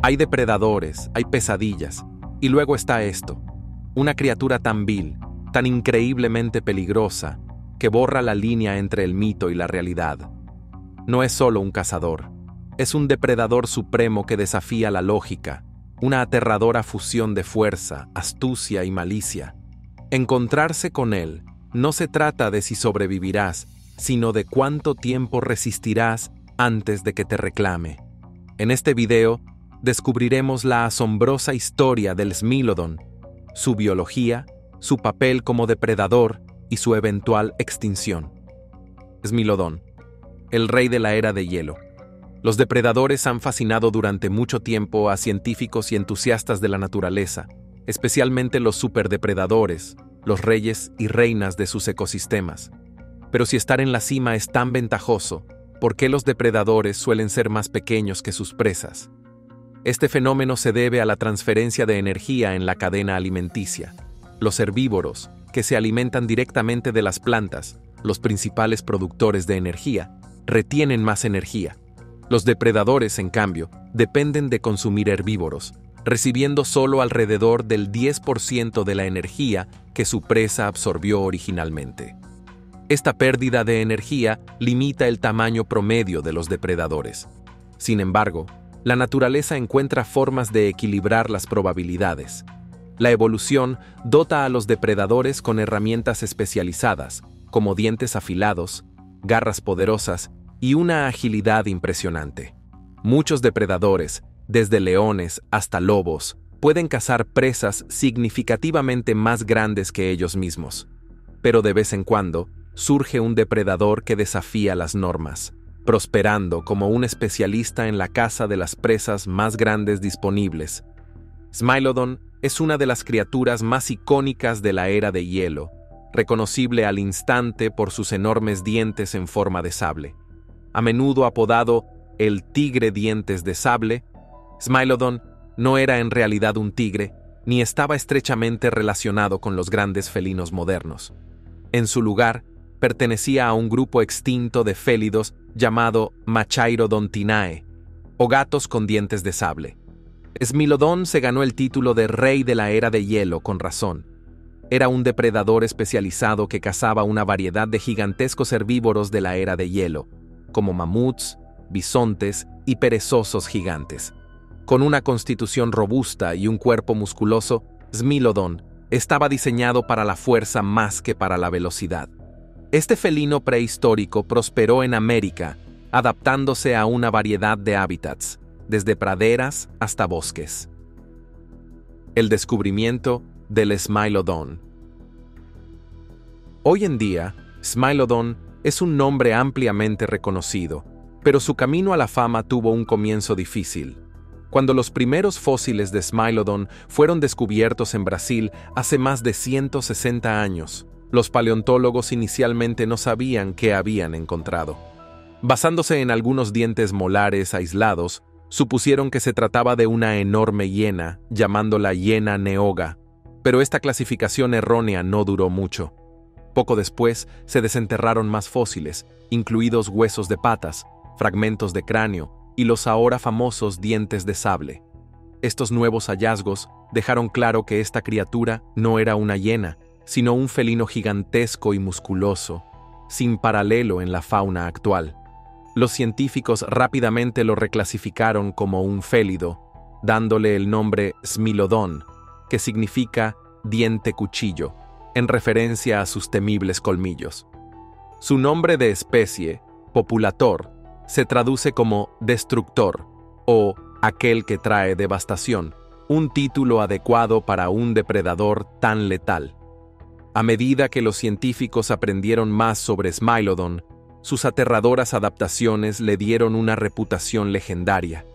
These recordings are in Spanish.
Hay depredadores, hay pesadillas, y luego está esto, una criatura tan vil, tan increíblemente peligrosa, que borra la línea entre el mito y la realidad. No es solo un cazador, es un depredador supremo que desafía la lógica, una aterradora fusión de fuerza, astucia y malicia. Encontrarse con él no se trata de si sobrevivirás, sino de cuánto tiempo resistirás antes de que te reclame. En este video, descubriremos la asombrosa historia del Smilodon, su biología, su papel como depredador y su eventual extinción. Smilodon, el rey de la era de hielo. Los depredadores han fascinado durante mucho tiempo a científicos y entusiastas de la naturaleza, especialmente los superdepredadores, los reyes y reinas de sus ecosistemas. Pero si estar en la cima es tan ventajoso, ¿por qué los depredadores suelen ser más pequeños que sus presas? Este fenómeno se debe a la transferencia de energía en la cadena alimenticia. Los herbívoros, que se alimentan directamente de las plantas, los principales productores de energía, retienen más energía. Los depredadores, en cambio, dependen de consumir herbívoros, recibiendo solo alrededor del 10% de la energía que su presa absorbió originalmente. Esta pérdida de energía limita el tamaño promedio de los depredadores. Sin embargo, la naturaleza encuentra formas de equilibrar las probabilidades. La evolución dota a los depredadores con herramientas especializadas, como dientes afilados, garras poderosas y una agilidad impresionante. Muchos depredadores, desde leones hasta lobos, pueden cazar presas significativamente más grandes que ellos mismos. Pero de vez en cuando, surge un depredador que desafía las normas, prosperando como un especialista en la caza de las presas más grandes disponibles. Smilodon es una de las criaturas más icónicas de la era de hielo, reconocible al instante por sus enormes dientes en forma de sable. A menudo apodado el tigre dientes de sable, Smilodon no era en realidad un tigre, ni estaba estrechamente relacionado con los grandes felinos modernos. En su lugar, pertenecía a un grupo extinto de félidos llamado Machairodontinae, o gatos con dientes de sable. Smilodon se ganó el título de rey de la era de hielo con razón. Era un depredador especializado que cazaba una variedad de gigantescos herbívoros de la era de hielo, como mamuts, bisontes y perezosos gigantes. Con una constitución robusta y un cuerpo musculoso, Smilodon estaba diseñado para la fuerza más que para la velocidad. Este felino prehistórico prosperó en América, adaptándose a una variedad de hábitats, desde praderas hasta bosques. El descubrimiento del Smilodon. Hoy en día, Smilodon es un nombre ampliamente reconocido, pero su camino a la fama tuvo un comienzo difícil. Cuando los primeros fósiles de Smilodon fueron descubiertos en Brasil hace más de 160 años, los paleontólogos inicialmente no sabían qué habían encontrado. Basándose en algunos dientes molares aislados, supusieron que se trataba de una enorme hiena, llamándola hiena neoga, pero esta clasificación errónea no duró mucho. Poco después se desenterraron más fósiles, incluidos huesos de patas, fragmentos de cráneo y los ahora famosos dientes de sable. Estos nuevos hallazgos dejaron claro que esta criatura no era una hiena, sino un felino gigantesco y musculoso, sin paralelo en la fauna actual. Los científicos rápidamente lo reclasificaron como un félido, dándole el nombre Smilodon, que significa diente cuchillo, en referencia a sus temibles colmillos. Su nombre de especie, populator, se traduce como destructor o aquel que trae devastación, un título adecuado para un depredador tan letal. A medida que los científicos aprendieron más sobre Smilodon, sus aterradoras adaptaciones le dieron una reputación legendaria.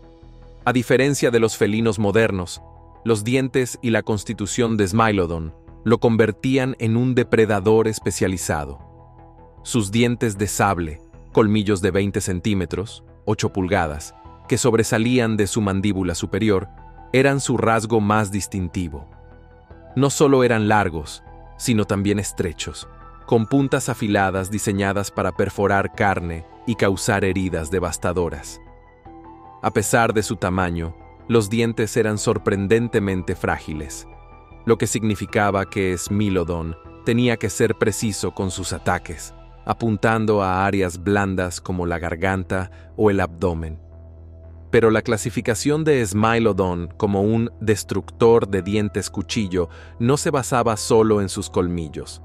A diferencia de los felinos modernos, los dientes y la constitución de Smilodon lo convertían en un depredador especializado. Sus dientes de sable, colmillos de 20 centímetros, 8 pulgadas, que sobresalían de su mandíbula superior, eran su rasgo más distintivo. No solo eran largos, sino también estrechos, con puntas afiladas diseñadas para perforar carne y causar heridas devastadoras. A pesar de su tamaño, Los dientes eran sorprendentemente frágiles, lo que significaba que Smilodon tenía que ser preciso con sus ataques, apuntando a áreas blandas como la garganta o el abdomen. Pero la clasificación de Smilodon como un destructor de dientes cuchillo no se basaba solo en sus colmillos.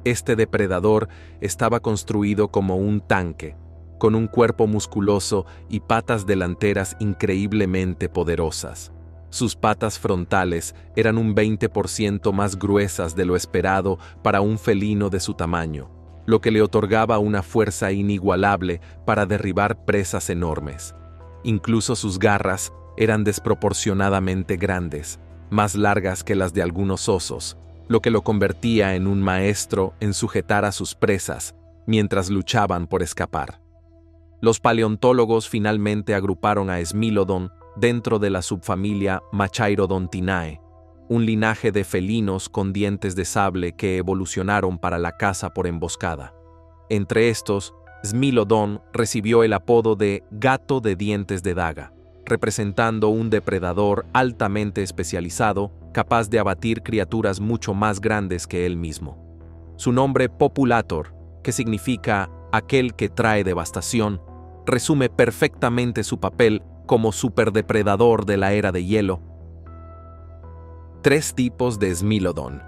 Este depredador estaba construido como un tanque, con un cuerpo musculoso y patas delanteras increíblemente poderosas. Sus patas frontales eran un 20% más gruesas de lo esperado para un felino de su tamaño, lo que le otorgaba una fuerza inigualable para derribar presas enormes. Incluso sus garras eran desproporcionadamente grandes, más largas que las de algunos osos, lo que lo convertía en un maestro en sujetar a sus presas mientras luchaban por escapar. Los paleontólogos finalmente agruparon a Smilodon dentro de la subfamilia Machairodontinae, un linaje de felinos con dientes de sable que evolucionaron para la caza por emboscada. Entre estos, Smilodon recibió el apodo de gato de dientes de daga, representando un depredador altamente especializado capaz de abatir criaturas mucho más grandes que él mismo. Su nombre Populator, que significa aquel que trae devastación, resume perfectamente su papel como superdepredador de la era de hielo. 3 tipos de Smilodon.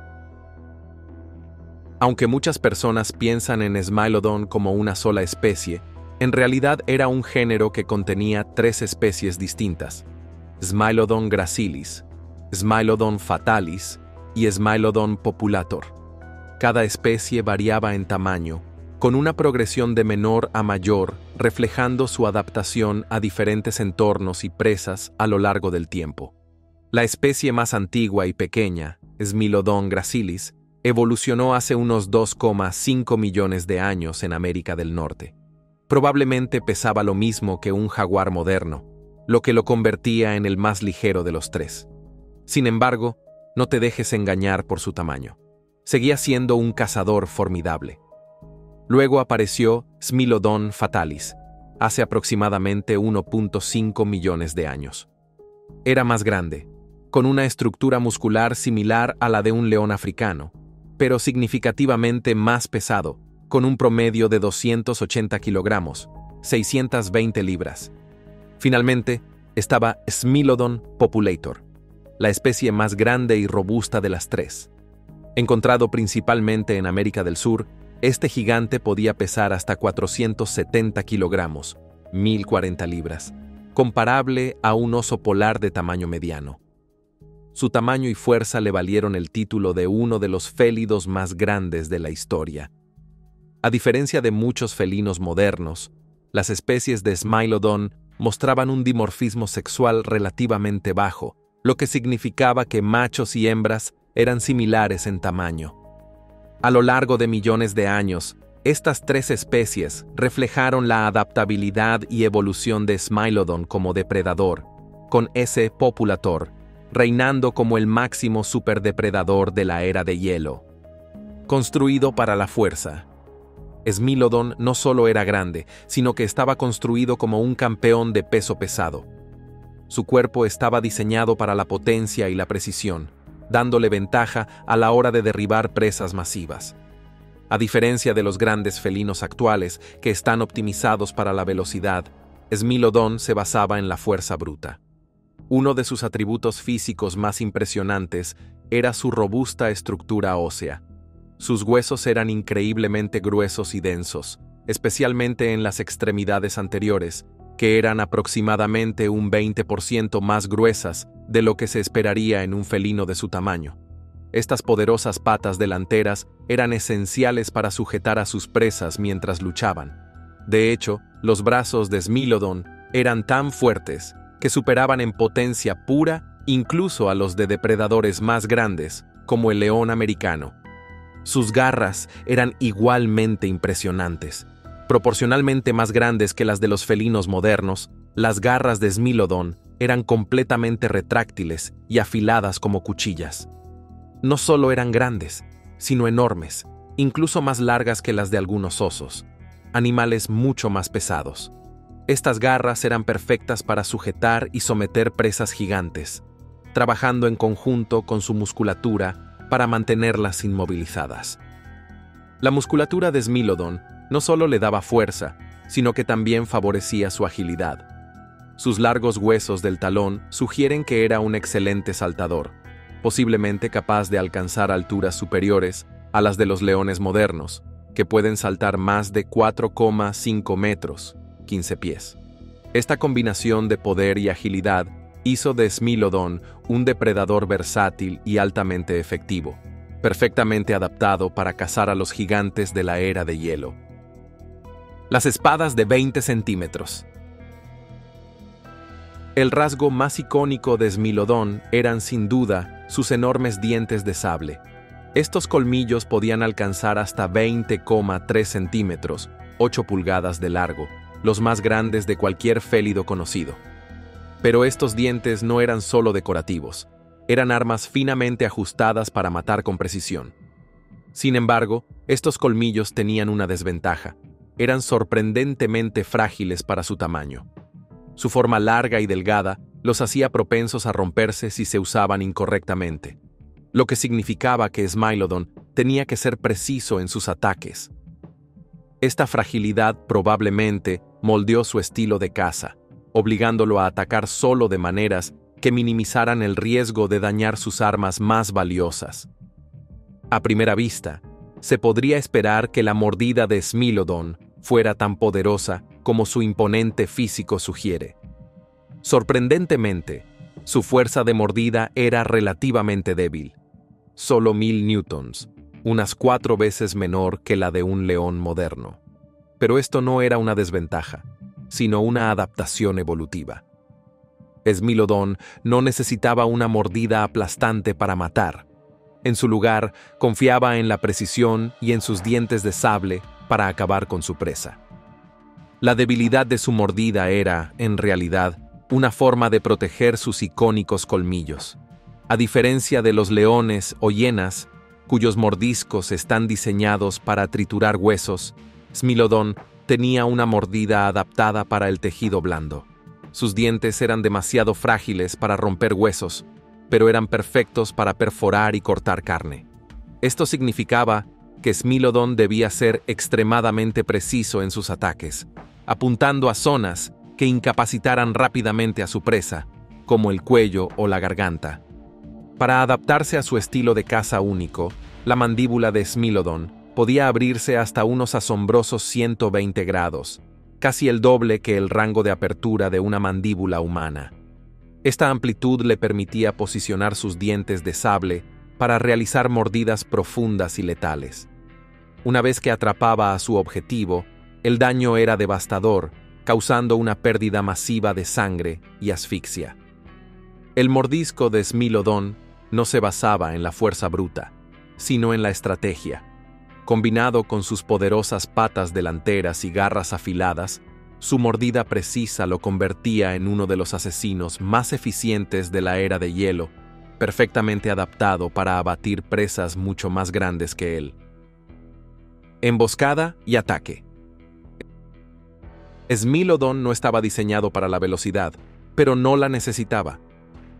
Aunque muchas personas piensan en Smilodon como una sola especie, en realidad era un género que contenía 3 especies distintas: Smilodon gracilis, Smilodon fatalis y Smilodon populator. Cada especie variaba en tamaño, con una progresión de menor a mayor, reflejando su adaptación a diferentes entornos y presas a lo largo del tiempo. La especie más antigua y pequeña, Smilodon gracilis, evolucionó hace unos 2,5 millones de años en América del Norte. Probablemente pesaba lo mismo que un jaguar moderno, lo que lo convertía en el más ligero de los 3. Sin embargo, no te dejes engañar por su tamaño. Seguía siendo un cazador formidable. Luego apareció Smilodon fatalis, hace aproximadamente 1,5 millones de años. Era más grande, con una estructura muscular similar a la de un león africano, pero significativamente más pesado, con un promedio de 280 kilogramos, 620 libras. Finalmente, estaba Smilodon populator, la especie más grande y robusta de las 3. Encontrado principalmente en América del Sur, este gigante podía pesar hasta 470 kilogramos, 1040 libras, comparable a un oso polar de tamaño mediano. Su tamaño y fuerza le valieron el título de uno de los félidos más grandes de la historia. A diferencia de muchos felinos modernos, las especies de Smilodon mostraban un dimorfismo sexual relativamente bajo, lo que significaba que machos y hembras eran similares en tamaño. A lo largo de millones de años, estas 3 especies reflejaron la adaptabilidad y evolución de Smilodon como depredador, con S. populator reinando como el máximo superdepredador de la era de hielo. Construido para la fuerza. Smilodon no solo era grande, sino que estaba construido como un campeón de peso pesado. Su cuerpo estaba diseñado para la potencia y la precisión, dándole ventaja a la hora de derribar presas masivas. A diferencia de los grandes felinos actuales, que están optimizados para la velocidad, Smilodon se basaba en la fuerza bruta. Uno de sus atributos físicos más impresionantes era su robusta estructura ósea. Sus huesos eran increíblemente gruesos y densos, especialmente en las extremidades anteriores, que eran aproximadamente un 20% más gruesas de lo que se esperaría en un felino de su tamaño. Estas poderosas patas delanteras eran esenciales para sujetar a sus presas mientras luchaban. De hecho, los brazos de Smilodon eran tan fuertes que superaban en potencia pura incluso a los de depredadores más grandes, como el león americano. Sus garras eran igualmente impresionantes. Proporcionalmente más grandes que las de los felinos modernos, las garras de Smilodon eran completamente retráctiles y afiladas como cuchillas. No solo eran grandes, sino enormes, incluso más largas que las de algunos osos, animales mucho más pesados. Estas garras eran perfectas para sujetar y someter presas gigantes, trabajando en conjunto con su musculatura para mantenerlas inmovilizadas. La musculatura de Smilodon no solo le daba fuerza, sino que también favorecía su agilidad. Sus largos huesos del talón sugieren que era un excelente saltador, posiblemente capaz de alcanzar alturas superiores a las de los leones modernos, que pueden saltar más de 4,5 metros, 15 pies. Esta combinación de poder y agilidad hizo de Smilodon un depredador versátil y altamente efectivo, perfectamente adaptado para cazar a los gigantes de la era de hielo. Las espadas de 20 centímetros. El rasgo más icónico de Smilodon eran sin duda sus enormes dientes de sable. Estos colmillos podían alcanzar hasta 20,3 centímetros, 8 pulgadas de largo, los más grandes de cualquier félido conocido. Pero estos dientes no eran solo decorativos, eran armas finamente ajustadas para matar con precisión. Sin embargo, estos colmillos tenían una desventaja: eran sorprendentemente frágiles para su tamaño. Su forma larga y delgada los hacía propensos a romperse si se usaban incorrectamente, lo que significaba que Smilodon tenía que ser preciso en sus ataques. Esta fragilidad probablemente moldeó su estilo de caza, obligándolo a atacar solo de maneras que minimizaran el riesgo de dañar sus armas más valiosas. A primera vista, se podría esperar que la mordida de Smilodon fuera tan poderosa como su imponente físico sugiere. Sorprendentemente, su fuerza de mordida era relativamente débil, solo 1000 newtons, unas 4 veces menor que la de un león moderno. Pero esto no era una desventaja, sino una adaptación evolutiva. Smilodon no necesitaba una mordida aplastante para matar. En su lugar, confiaba en la precisión y en sus dientes de sable para acabar con su presa. La debilidad de su mordida era, en realidad, una forma de proteger sus icónicos colmillos. A diferencia de los leones o hienas, cuyos mordiscos están diseñados para triturar huesos, Smilodon tenía una mordida adaptada para el tejido blando. Sus dientes eran demasiado frágiles para romper huesos, pero eran perfectos para perforar y cortar carne. Esto significaba que Smilodon debía ser extremadamente preciso en sus ataques, apuntando a zonas que incapacitaran rápidamente a su presa, como el cuello o la garganta. Para adaptarse a su estilo de caza único, la mandíbula de Smilodon podía abrirse hasta unos asombrosos 120 grados, casi el doble que el rango de apertura de una mandíbula humana. Esta amplitud le permitía posicionar sus dientes de sable para realizar mordidas profundas y letales. Una vez que atrapaba a su objetivo, el daño era devastador, causando una pérdida masiva de sangre y asfixia. El mordisco de Smilodon no se basaba en la fuerza bruta, sino en la estrategia. Combinado con sus poderosas patas delanteras y garras afiladas, su mordida precisa lo convertía en uno de los asesinos más eficientes de la era de hielo, perfectamente adaptado para abatir presas mucho más grandes que él. Emboscada y ataque. Smilodon no estaba diseñado para la velocidad, pero no la necesitaba.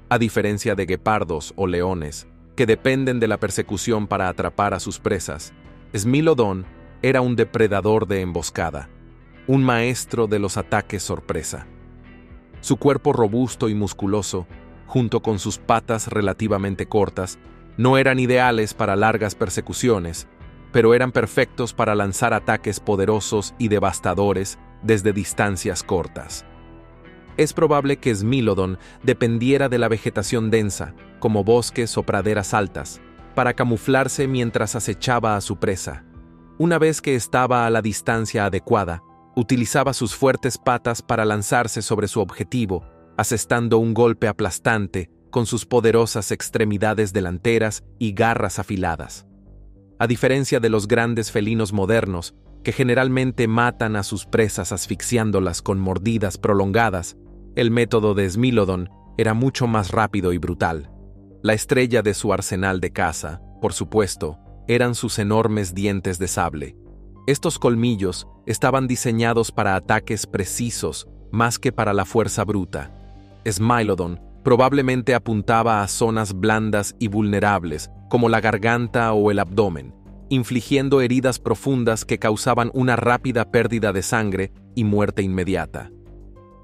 A diferencia de guepardos o leones, que dependen de la persecución para atrapar a sus presas, Smilodon era un depredador de emboscada, un maestro de los ataques sorpresa. Su cuerpo robusto y musculoso, junto con sus patas relativamente cortas, no eran ideales para largas persecuciones, pero eran perfectos para lanzar ataques poderosos y devastadores desde distancias cortas. Es probable que Smilodon dependiera de la vegetación densa, como bosques o praderas altas, para camuflarse mientras acechaba a su presa. Una vez que estaba a la distancia adecuada, utilizaba sus fuertes patas para lanzarse sobre su objetivo, asestando un golpe aplastante con sus poderosas extremidades delanteras y garras afiladas. A diferencia de los grandes felinos modernos, que generalmente matan a sus presas asfixiándolas con mordidas prolongadas, el método de Smilodon era mucho más rápido y brutal. La estrella de su arsenal de caza, por supuesto, eran sus enormes dientes de sable. Estos colmillos estaban diseñados para ataques precisos más que para la fuerza bruta. Smilodon probablemente apuntaba a zonas blandas y vulnerables, como la garganta o el abdomen, infligiendo heridas profundas que causaban una rápida pérdida de sangre y muerte inmediata.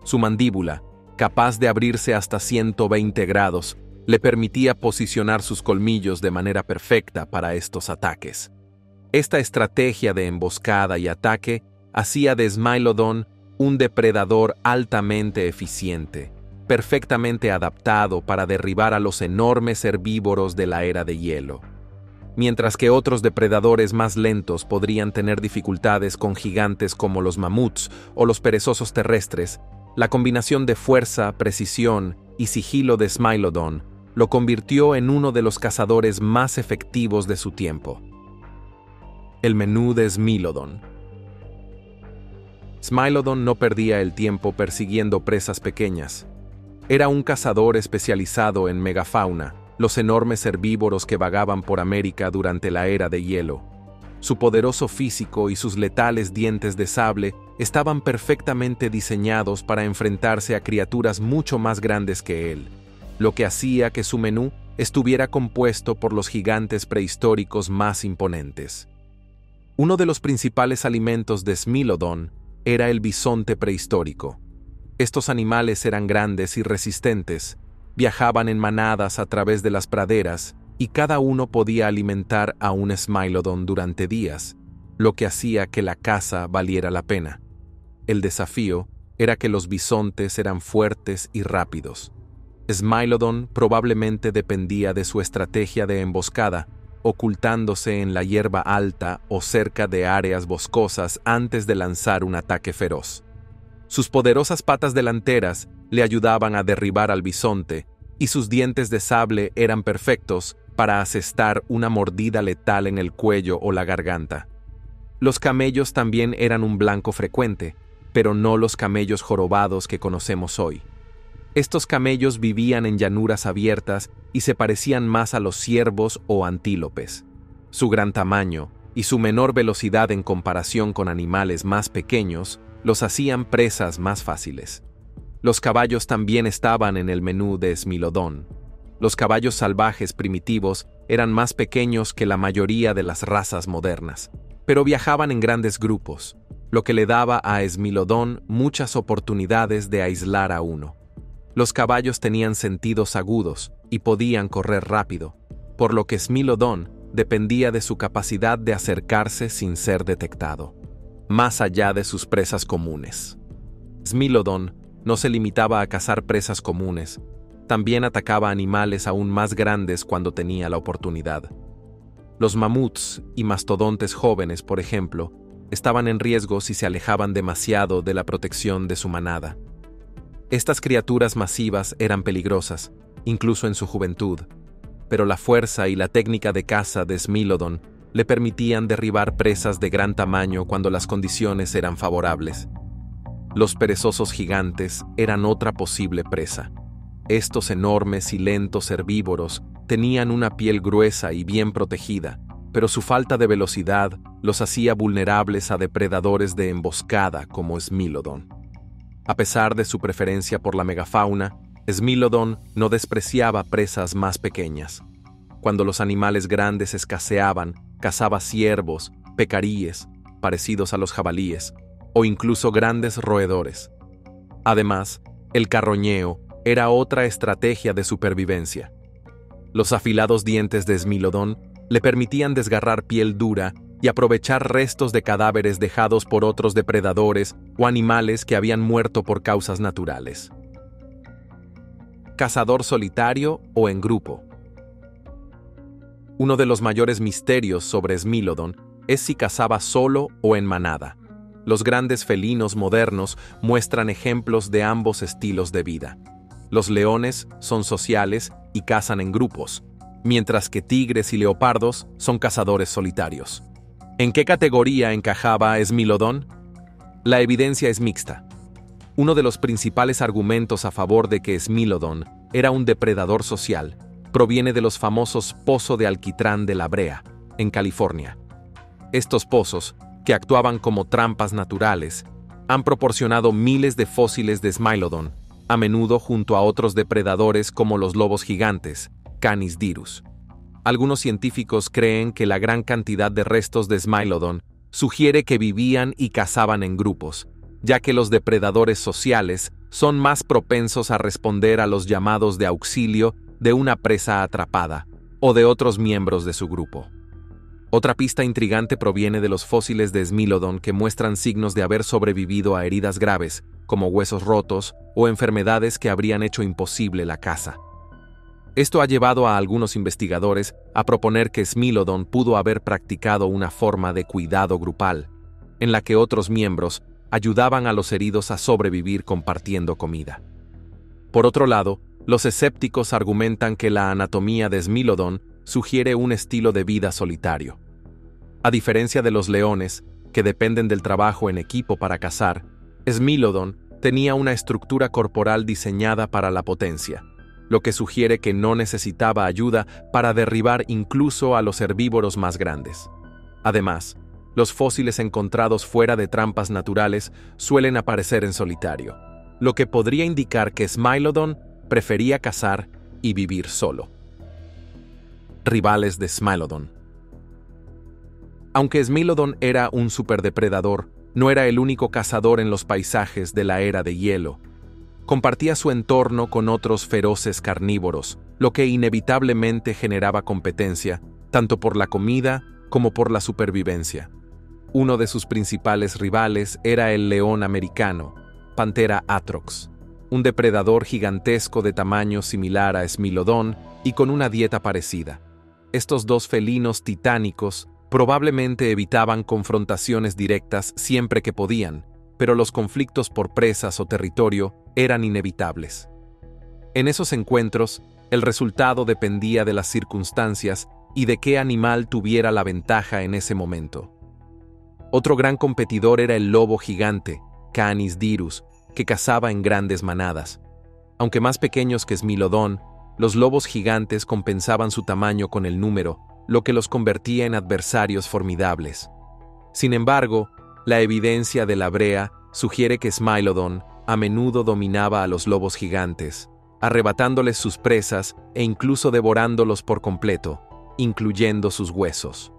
Su mandíbula, capaz de abrirse hasta 120 grados, le permitía posicionar sus colmillos de manera perfecta para estos ataques. Esta estrategia de emboscada y ataque hacía de Smilodon un depredador altamente eficiente, perfectamente adaptado para derribar a los enormes herbívoros de la era de hielo. Mientras que otros depredadores más lentos podrían tener dificultades con gigantes como los mamuts o los perezosos terrestres, la combinación de fuerza, precisión y sigilo de Smilodon lo convirtió en uno de los cazadores más efectivos de su tiempo. El menú de Smilodon. Smilodon no perdía el tiempo persiguiendo presas pequeñas. Era un cazador especializado en megafauna, los enormes herbívoros que vagaban por América durante la era de hielo. Su poderoso físico y sus letales dientes de sable estaban perfectamente diseñados para enfrentarse a criaturas mucho más grandes que él, lo que hacía que su menú estuviera compuesto por los gigantes prehistóricos más imponentes. Uno de los principales alimentos de Smilodon era el bisonte prehistórico. Estos animales eran grandes y resistentes, viajaban en manadas a través de las praderas y cada uno podía alimentar a un Smilodon durante días, lo que hacía que la caza valiera la pena. El desafío era que los bisontes eran fuertes y rápidos. Smilodon probablemente dependía de su estrategia de emboscada, ocultándose en la hierba alta o cerca de áreas boscosas antes de lanzar un ataque feroz. Sus poderosas patas delanteras le ayudaban a derribar al bisonte, y sus dientes de sable eran perfectos para asestar una mordida letal en el cuello o la garganta. Los camellos también eran un blanco frecuente, pero no los camellos jorobados que conocemos hoy. Estos camellos vivían en llanuras abiertas y se parecían más a los ciervos o antílopes. Su gran tamaño y su menor velocidad en comparación con animales más pequeños los hacían presas más fáciles. Los caballos también estaban en el menú de Smilodon. Los caballos salvajes primitivos eran más pequeños que la mayoría de las razas modernas, pero viajaban en grandes grupos, lo que le daba a Smilodon muchas oportunidades de aislar a uno. Los caballos tenían sentidos agudos y podían correr rápido, por lo que Smilodon dependía de su capacidad de acercarse sin ser detectado, más allá de sus presas comunes. Smilodon no se limitaba a cazar presas comunes, también atacaba animales aún más grandes cuando tenía la oportunidad. Los mamuts y mastodontes jóvenes, por ejemplo, estaban en riesgo si se alejaban demasiado de la protección de su manada. Estas criaturas masivas eran peligrosas, incluso en su juventud, pero la fuerza y la técnica de caza de Smilodon le permitían derribar presas de gran tamaño cuando las condiciones eran favorables. Los perezosos gigantes eran otra posible presa. Estos enormes y lentos herbívoros tenían una piel gruesa y bien protegida, pero su falta de velocidad los hacía vulnerables a depredadores de emboscada como Smilodon. A pesar de su preferencia por la megafauna, Smilodon no despreciaba presas más pequeñas. Cuando los animales grandes escaseaban, cazaba ciervos, pecaríes, parecidos a los jabalíes, o incluso grandes roedores. Además, el carroñeo era otra estrategia de supervivencia. Los afilados dientes de Smilodon le permitían desgarrar piel dura y aprovechar restos de cadáveres dejados por otros depredadores o animales que habían muerto por causas naturales. Cazador solitario o en grupo. Uno de los mayores misterios sobre Smilodon es si cazaba solo o en manada. Los grandes felinos modernos muestran ejemplos de ambos estilos de vida. Los leones son sociales y cazan en grupos, mientras que tigres y leopardos son cazadores solitarios. ¿En qué categoría encajaba Smilodon? La evidencia es mixta. Uno de los principales argumentos a favor de que Smilodon era un depredador social proviene de los famosos pozos de alquitrán de La Brea, en California. Estos pozos, que actuaban como trampas naturales, han proporcionado miles de fósiles de Smilodon, a menudo junto a otros depredadores como los lobos gigantes, Canis dirus. Algunos científicos creen que la gran cantidad de restos de Smilodon sugiere que vivían y cazaban en grupos, ya que los depredadores sociales son más propensos a responder a los llamados de auxilio de una presa atrapada o de otros miembros de su grupo. Otra pista intrigante proviene de los fósiles de Smilodon que muestran signos de haber sobrevivido a heridas graves, como huesos rotos o enfermedades que habrían hecho imposible la caza. Esto ha llevado a algunos investigadores a proponer que Smilodon pudo haber practicado una forma de cuidado grupal, en la que otros miembros ayudaban a los heridos a sobrevivir compartiendo comida. Por otro lado, los escépticos argumentan que la anatomía de Smilodon sugiere un estilo de vida solitario. A diferencia de los leones, que dependen del trabajo en equipo para cazar, Smilodon tenía una estructura corporal diseñada para la potencia, lo que sugiere que no necesitaba ayuda para derribar incluso a los herbívoros más grandes. Además, los fósiles encontrados fuera de trampas naturales suelen aparecer en solitario, lo que podría indicar que Smilodon prefería cazar y vivir solo. Rivales de Smilodon. Aunque Smilodon era un superdepredador, no era el único cazador en los paisajes de la era de hielo. Compartía su entorno con otros feroces carnívoros, lo que inevitablemente generaba competencia, tanto por la comida como por la supervivencia. Uno de sus principales rivales era el león americano, Panthera atrox, un depredador gigantesco de tamaño similar a Smilodon y con una dieta parecida. Estos dos felinos titánicos probablemente evitaban confrontaciones directas siempre que podían, pero los conflictos por presas o territorio eran inevitables. En esos encuentros, el resultado dependía de las circunstancias y de qué animal tuviera la ventaja en ese momento. Otro gran competidor era el lobo gigante, Canis dirus, que cazaba en grandes manadas. Aunque más pequeños que Smilodon, los lobos gigantes compensaban su tamaño con el número, lo que los convertía en adversarios formidables. Sin embargo, la evidencia de la brea sugiere que Smilodon a menudo dominaba a los lobos gigantes, arrebatándoles sus presas e incluso devorándolos por completo, incluyendo sus huesos.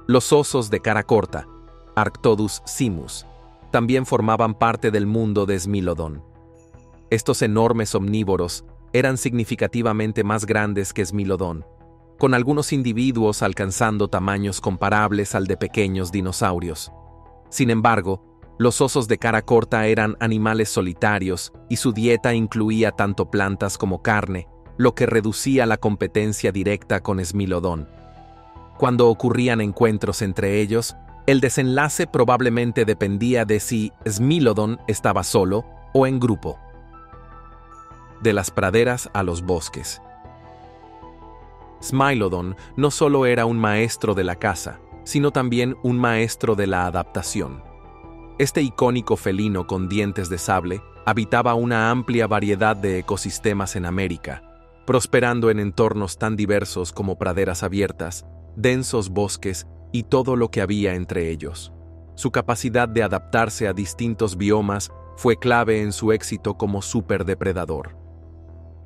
Los osos de cara corta, Arctodus simus, también formaban parte del mundo de Smilodon. Estos enormes omnívoros eran significativamente más grandes que Smilodon, con algunos individuos alcanzando tamaños comparables al de pequeños dinosaurios. Sin embargo, los osos de cara corta eran animales solitarios y su dieta incluía tanto plantas como carne, lo que reducía la competencia directa con Smilodon. Cuando ocurrían encuentros entre ellos, el desenlace probablemente dependía de si Smilodon estaba solo o en grupo. De las praderas a los bosques. Smilodon no solo era un maestro de la caza, sino también un maestro de la adaptación. Este icónico felino con dientes de sable habitaba una amplia variedad de ecosistemas en América, prosperando en entornos tan diversos como praderas abiertas, densos bosques y todo lo que había entre ellos. Su capacidad de adaptarse a distintos biomas fue clave en su éxito como superdepredador.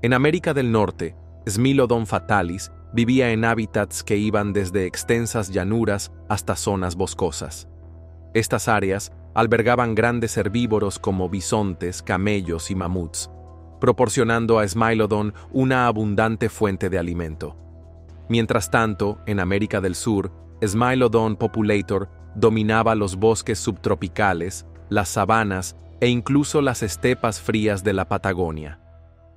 En América del Norte, Smilodon fatalis vivía en hábitats que iban desde extensas llanuras hasta zonas boscosas. Estas áreas albergaban grandes herbívoros como bisontes, camellos y mamuts, proporcionando a Smilodon una abundante fuente de alimento. Mientras tanto, en América del Sur, Smilodon populator dominaba los bosques subtropicales, las sabanas e incluso las estepas frías de la Patagonia.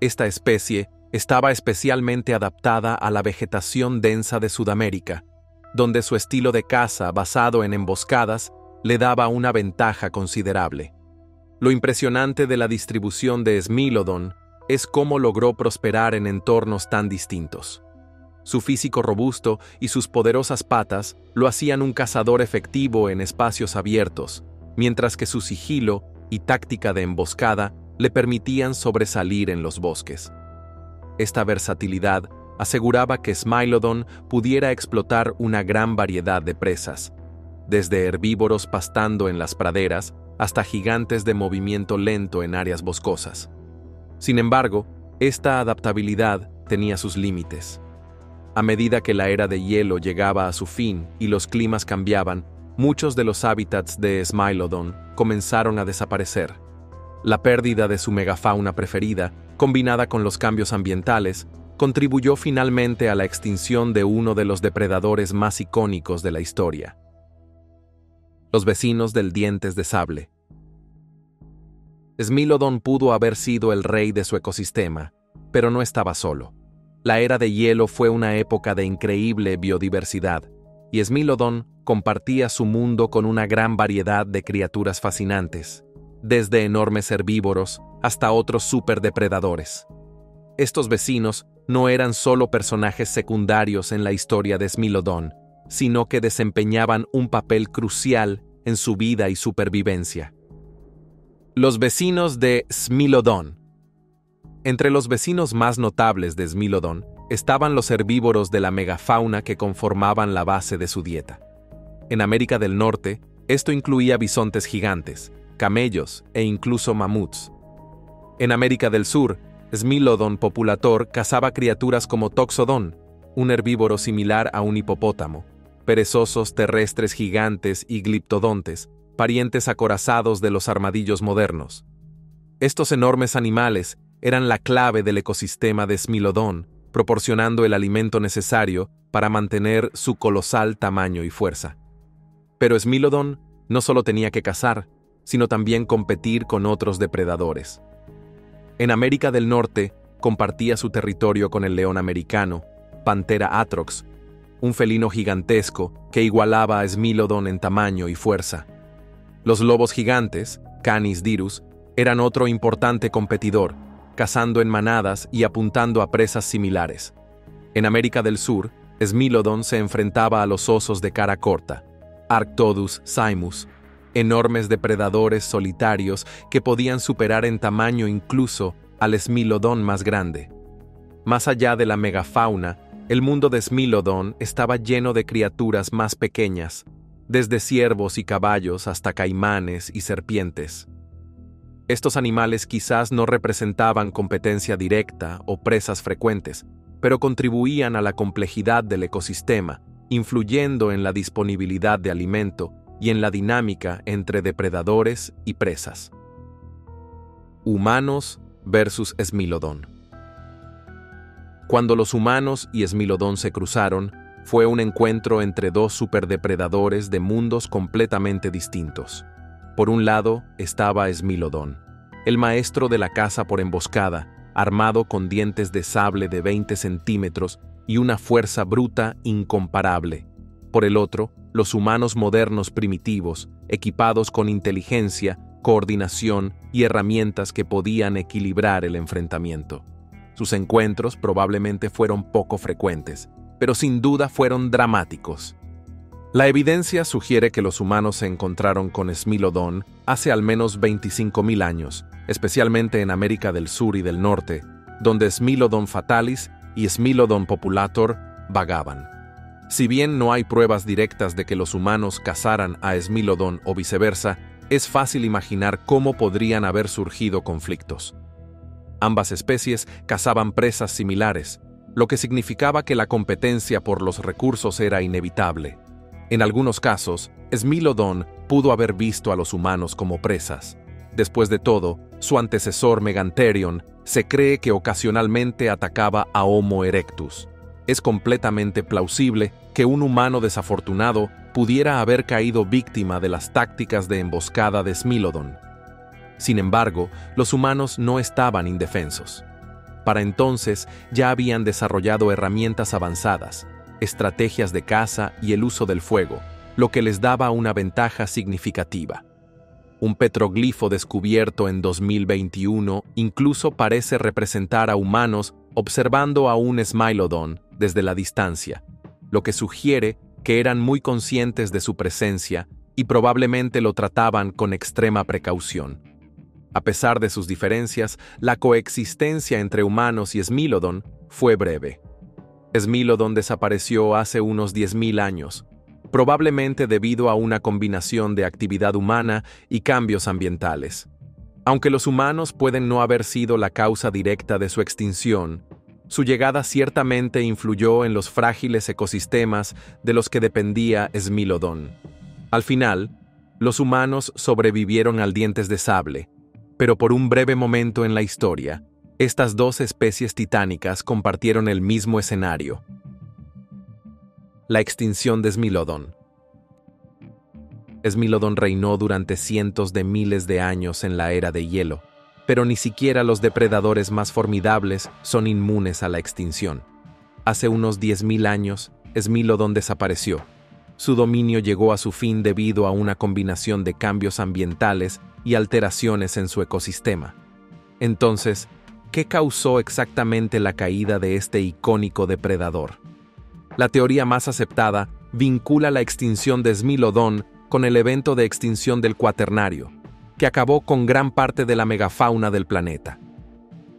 Esta especie estaba especialmente adaptada a la vegetación densa de Sudamérica, donde su estilo de caza basado en emboscadas le daba una ventaja considerable. Lo impresionante de la distribución de Smilodon es cómo logró prosperar en entornos tan distintos. Su físico robusto y sus poderosas patas lo hacían un cazador efectivo en espacios abiertos, mientras que su sigilo y táctica de emboscada le permitían sobresalir en los bosques. Esta versatilidad aseguraba que Smilodon pudiera explotar una gran variedad de presas, desde herbívoros pastando en las praderas hasta gigantes de movimiento lento en áreas boscosas. Sin embargo, esta adaptabilidad tenía sus límites. A medida que la era de hielo llegaba a su fin y los climas cambiaban, muchos de los hábitats de Smilodon comenzaron a desaparecer. La pérdida de su megafauna preferida, combinada con los cambios ambientales, contribuyó finalmente a la extinción de uno de los depredadores más icónicos de la historia. Los vecinos del dientes de sable. Smilodon pudo haber sido el rey de su ecosistema, pero no estaba solo. La era de hielo fue una época de increíble biodiversidad, y Smilodon compartía su mundo con una gran variedad de criaturas fascinantes, desde enormes herbívoros hasta otros superdepredadores. Estos vecinos no eran solo personajes secundarios en la historia de Smilodon, sino que desempeñaban un papel crucial en su vida y supervivencia. Los vecinos de Smilodon. Entre los vecinos más notables de Smilodon estaban los herbívoros de la megafauna que conformaban la base de su dieta. En América del Norte, esto incluía bisontes gigantes, camellos e incluso mamuts. En América del Sur, Smilodon populator cazaba criaturas como Toxodon, un herbívoro similar a un hipopótamo, perezosos terrestres gigantes y gliptodontes, parientes acorazados de los armadillos modernos. Estos enormes animales eran la clave del ecosistema de Smilodon, proporcionando el alimento necesario para mantener su colosal tamaño y fuerza. Pero Smilodon no solo tenía que cazar, sino también competir con otros depredadores. En América del Norte, compartía su territorio con el león americano, Panthera atrox, un felino gigantesco que igualaba a Smilodon en tamaño y fuerza. Los lobos gigantes, Canis dirus, eran otro importante competidor, cazando en manadas y apuntando a presas similares. En América del Sur, Smilodon se enfrentaba a los osos de cara corta, Arctodus simus, enormes depredadores solitarios que podían superar en tamaño incluso al Smilodon más grande. Más allá de la megafauna, el mundo de Smilodon estaba lleno de criaturas más pequeñas, desde ciervos y caballos hasta caimanes y serpientes. Estos animales quizás no representaban competencia directa o presas frecuentes, pero contribuían a la complejidad del ecosistema, influyendo en la disponibilidad de alimento y en la dinámica entre depredadores y presas. Humanos versus Smilodon. Cuando los humanos y Smilodon se cruzaron, fue un encuentro entre dos superdepredadores de mundos completamente distintos. Por un lado estaba Smilodon, el maestro de la caza por emboscada, armado con dientes de sable de 20 centímetros y una fuerza bruta incomparable. Por el otro, los humanos modernos primitivos, equipados con inteligencia, coordinación y herramientas que podían equilibrar el enfrentamiento. Sus encuentros probablemente fueron poco frecuentes, pero sin duda fueron dramáticos. La evidencia sugiere que los humanos se encontraron con Smilodon hace al menos 25.000 años, especialmente en América del Sur y del Norte, donde Smilodon fatalis y Smilodon populator vagaban. Si bien no hay pruebas directas de que los humanos cazaran a Smilodon o viceversa, es fácil imaginar cómo podrían haber surgido conflictos. Ambas especies cazaban presas similares, lo que significaba que la competencia por los recursos era inevitable. En algunos casos, Smilodon pudo haber visto a los humanos como presas. Después de todo, su antecesor Megantherion se cree que ocasionalmente atacaba a Homo erectus. Es completamente plausible que un humano desafortunado pudiera haber caído víctima de las tácticas de emboscada de Smilodon. Sin embargo, los humanos no estaban indefensos. Para entonces ya habían desarrollado herramientas avanzadas, estrategias de caza y el uso del fuego, lo que les daba una ventaja significativa. Un petroglifo descubierto en 2021 incluso parece representar a humanos observando a un Smilodon desde la distancia, lo que sugiere que eran muy conscientes de su presencia y probablemente lo trataban con extrema precaución. A pesar de sus diferencias, la coexistencia entre humanos y Smilodon fue breve. Smilodon desapareció hace unos 10.000 años. probablemente debido a una combinación de actividad humana y cambios ambientales. Aunque los humanos pueden no haber sido la causa directa de su extinción, su llegada ciertamente influyó en los frágiles ecosistemas de los que dependía Smilodon. Al final, los humanos sobrevivieron al dientes de sable, pero por un breve momento en la historia, estas dos especies titánicas compartieron el mismo escenario. La extinción de Smilodon. Smilodon reinó durante cientos de miles de años en la era de hielo, pero ni siquiera los depredadores más formidables son inmunes a la extinción. Hace unos 10.000 años, Smilodon desapareció. Su dominio llegó a su fin debido a una combinación de cambios ambientales y alteraciones en su ecosistema. Entonces, ¿qué causó exactamente la caída de este icónico depredador? La teoría más aceptada vincula la extinción de Smilodon con el evento de extinción del Cuaternario, que acabó con gran parte de la megafauna del planeta.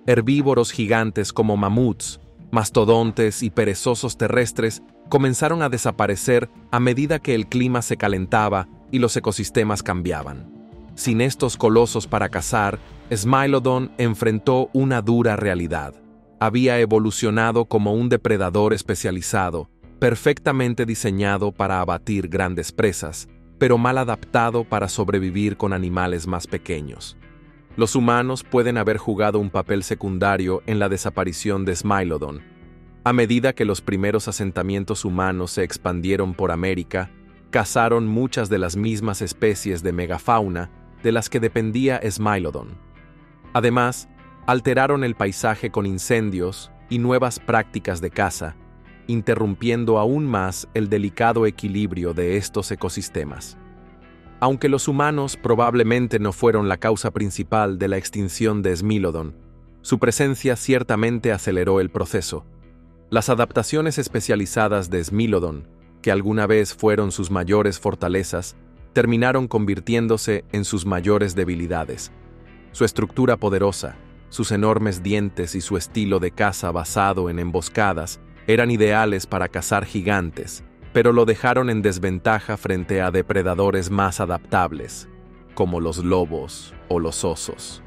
Herbívoros gigantes como mamuts, mastodontes y perezosos terrestres comenzaron a desaparecer a medida que el clima se calentaba y los ecosistemas cambiaban. Sin estos colosos para cazar, Smilodon enfrentó una dura realidad. Había evolucionado como un depredador especializado, perfectamente diseñado para abatir grandes presas, pero mal adaptado para sobrevivir con animales más pequeños. Los humanos pueden haber jugado un papel secundario en la desaparición de Smilodon. A medida que los primeros asentamientos humanos se expandieron por América, cazaron muchas de las mismas especies de megafauna de las que dependía Smilodon. Además, alteraron el paisaje con incendios y nuevas prácticas de caza, interrumpiendo aún más el delicado equilibrio de estos ecosistemas. Aunque los humanos probablemente no fueron la causa principal de la extinción de Smilodon, su presencia ciertamente aceleró el proceso. Las adaptaciones especializadas de Smilodon, que alguna vez fueron sus mayores fortalezas, terminaron convirtiéndose en sus mayores debilidades. Su estructura poderosa, sus enormes dientes y su estilo de caza basado en emboscadas eran ideales para cazar gigantes, pero lo dejaron en desventaja frente a depredadores más adaptables, como los lobos o los osos.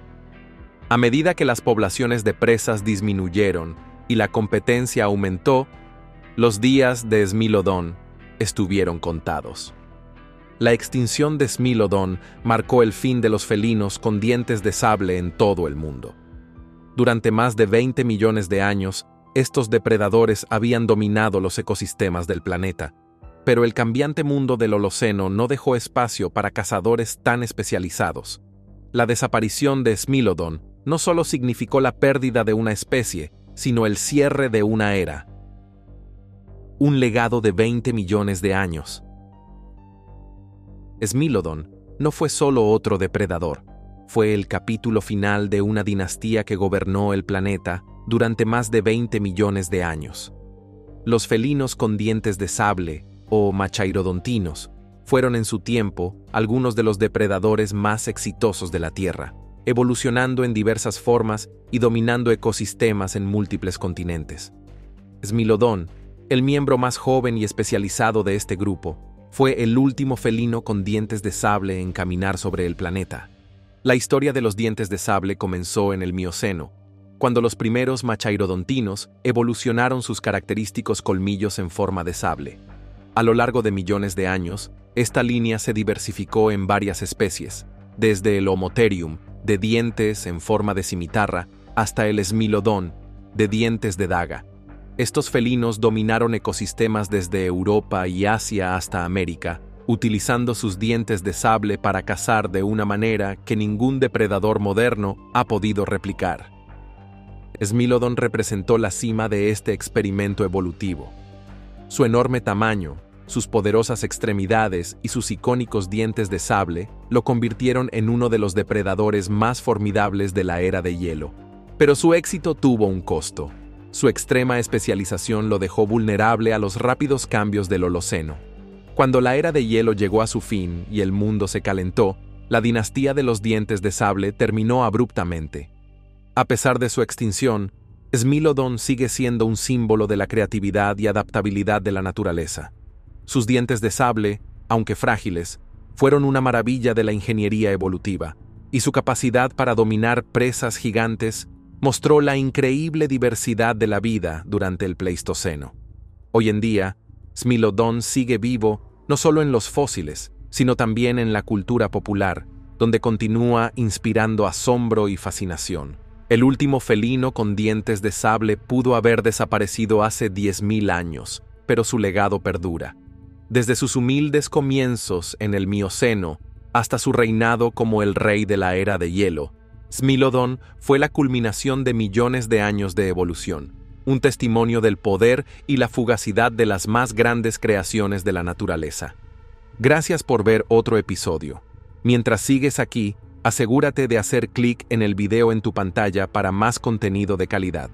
A medida que las poblaciones de presas disminuyeron y la competencia aumentó, los días de Smilodon estuvieron contados. La extinción de Smilodon marcó el fin de los felinos con dientes de sable en todo el mundo. Durante más de 20 millones de años, estos depredadores habían dominado los ecosistemas del planeta, pero el cambiante mundo del Holoceno no dejó espacio para cazadores tan especializados. La desaparición de Smilodon no solo significó la pérdida de una especie, sino el cierre de una era. Un legado de 20 millones de años. Smilodon no fue solo otro depredador, fue el capítulo final de una dinastía que gobernó el planeta durante más de 20 millones de años. Los felinos con dientes de sable, o machairodontinos, fueron en su tiempo algunos de los depredadores más exitosos de la Tierra, evolucionando en diversas formas y dominando ecosistemas en múltiples continentes. Smilodon, el miembro más joven y especializado de este grupo, fue el último felino con dientes de sable en caminar sobre el planeta. La historia de los dientes de sable comenzó en el Mioceno, cuando los primeros machairodontinos evolucionaron sus característicos colmillos en forma de sable. A lo largo de millones de años, esta línea se diversificó en varias especies, desde el Homotherium, de dientes en forma de cimitarra, hasta el Smilodon, de dientes de daga. Estos felinos dominaron ecosistemas desde Europa y Asia hasta América, utilizando sus dientes de sable para cazar de una manera que ningún depredador moderno ha podido replicar. Smilodon representó la cima de este experimento evolutivo. Su enorme tamaño, sus poderosas extremidades y sus icónicos dientes de sable lo convirtieron en uno de los depredadores más formidables de la era de hielo. Pero su éxito tuvo un costo. Su extrema especialización lo dejó vulnerable a los rápidos cambios del Holoceno. Cuando la era de hielo llegó a su fin y el mundo se calentó, la dinastía de los dientes de sable terminó abruptamente. A pesar de su extinción, Smilodon sigue siendo un símbolo de la creatividad y adaptabilidad de la naturaleza. Sus dientes de sable, aunque frágiles, fueron una maravilla de la ingeniería evolutiva, y su capacidad para dominar presas gigantes mostró la increíble diversidad de la vida durante el Pleistoceno. Hoy en día, Smilodon sigue vivo no solo en los fósiles, sino también en la cultura popular, donde continúa inspirando asombro y fascinación. El último felino con dientes de sable pudo haber desaparecido hace 10.000 años, pero su legado perdura. Desde sus humildes comienzos en el Mioceno hasta su reinado como el rey de la era de hielo, Smilodon fue la culminación de millones de años de evolución, un testimonio del poder y la fugacidad de las más grandes creaciones de la naturaleza. Gracias por ver otro episodio. Mientras sigues aquí, asegúrate de hacer clic en el video en tu pantalla para más contenido de calidad.